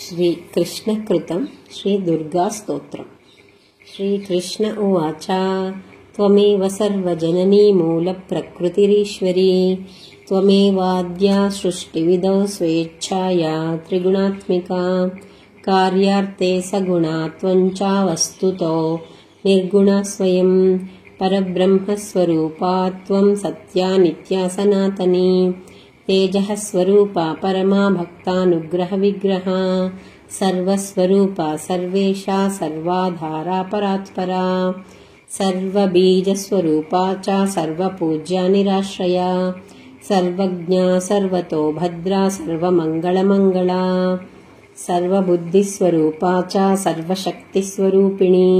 श्रीकृष्णकृतं श्रीदुर्गास्तोत्रम्। श्रीकृष्ण उवाच त्वमेव सर्वजननी मूलप्रकृतिरीश्वरी त्वमेवाद्या सृष्टिविदौ स्वेच्छाया त्रिगुणात्मिका कार्यार्थे सगुणा त्वञ्च वस्तुतो निर्गुणा स्वयं परब्रह्मस्वरूपा त्वं सत्या नित्या सनातनी तेजः स्वरूपा परमा भक्तानुग्रहविग्रहा सर्वस्वरूपा सर्वेशा सर्वाधारा परात्परा सर्वबीजस्वरूपा च सर्वपूज्या निराश्रया सर्वज्ञा सर्वतो भद्रा सर्वमङ्गलमङ्गला सर्वबुद्धिस्वरूपा च सर्वशक्तिस्वरूपिणी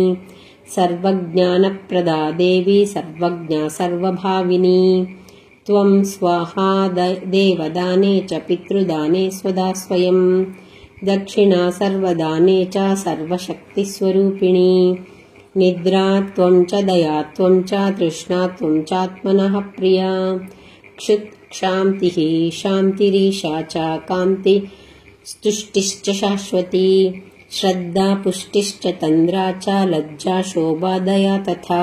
सर्वज्ञानप्रदा देवी सर्वज्ञा सर्वभाविनी त्वं स्वाहा देवदाने च पितृदाने स्वदा स्वयं दक्षिणा सर्वदाने च सर्वशक्तिस्वरूपिणी निद्रा त्वं च दया त्वं च तृष्णा त्वं चात्मनः प्रिया क्षान्तिः शान्तिरीशा च कान्ति तुष्टिश्च शाश्वती श्रद्धा पुष्टिश्च तन्द्रा च लज्जा शोभा दया तथा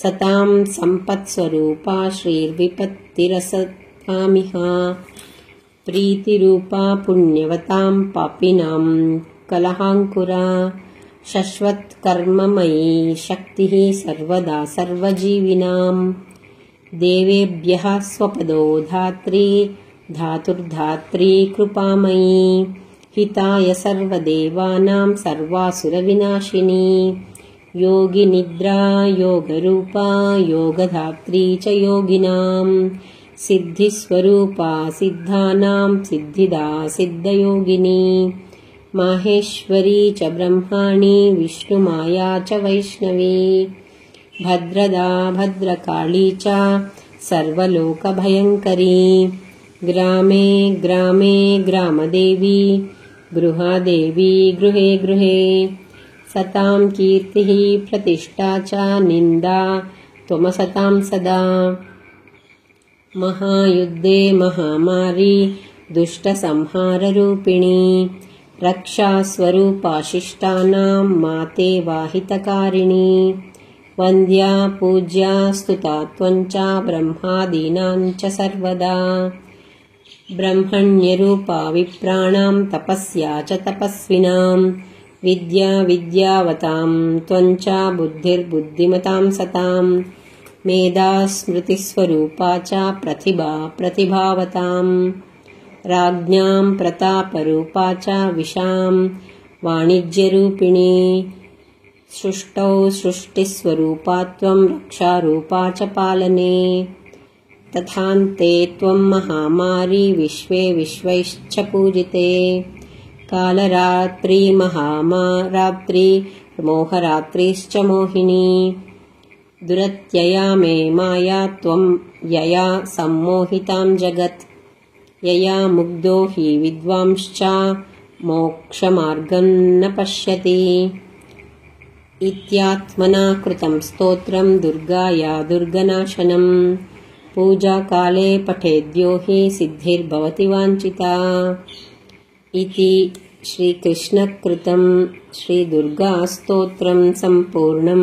सतां सम्पत्स्वरूपा श्रीर्विपत्तिरसतामिह प्रीतिरूपा पुण्यवतां पापिनां कलहाङ्कुरा शश्वत्कर्ममयी शक्तिः सर्वदा सर्वजीविनां देवेभ्यः स्वपदो धात्री धातुर्धात्री कृपामयी हिताय सर्वदेवानां सर्वासुरविनाशिनी योगिनिद्रा योगरूपा योगधात्री च योगिनां सिद्धिस्वरूपा सिद्धानां सिद्धिदा सिद्धयोगिनी माहेश्वरी च ब्रह्माणी विष्णुमाया च वैष्णवी भद्रदा भद्रकाली च सर्वलोकभयङ्करी ग्रामे ग्रामे ग्रामदेवी गृहादेवी गृहे गृहे सतां कीर्तिः प्रतिष्ठा च निन्दा त्वमसतां सदा महायुद्धे महामारी दुष्टसंहाररूपिणी रक्षास्वरूपा शिष्टानां माते वाहितकारिणी वन्द्या पूज्या स्तुता त्वञ्च ब्रह्मादीनां च सर्वदा ब्रह्मण्यरूपा विप्राणां तपस्या च तपस्विनां विद्या विद्यावतां त्वञ्च बुद्धिर्बुद्धिमतां सतां मेधा स्मृतिस्वरूपा च प्रतिभा प्रतिभावतां राज्ञां प्रतापरूपा च विशां वाणिज्यरूपिणी सृष्टौ सृष्टिस्वरूपा त्वं रक्षारूपा च पालने तथान्ते त्वं महामारी विश्वे विश्वैश्च पूजिते कालरात्रि महारात्रि मोहरात्रिश्च मोहिनी दुरत्यया मे माया त्वं यया सम्मोहितां जगत् यया मुग्धो हि विद्वांश्च मोक्षमार्गं न पश्यति इत्यात्मना कृतं स्तोत्रं दुर्गाया दुर्गनाशनं पूजाकाले पठेद्यो हि सिद्धिर्भवति वाञ्छिता इति श्रीकृष्णकृतं श्रीदुर्गास्तोत्रं सम्पूर्णम्।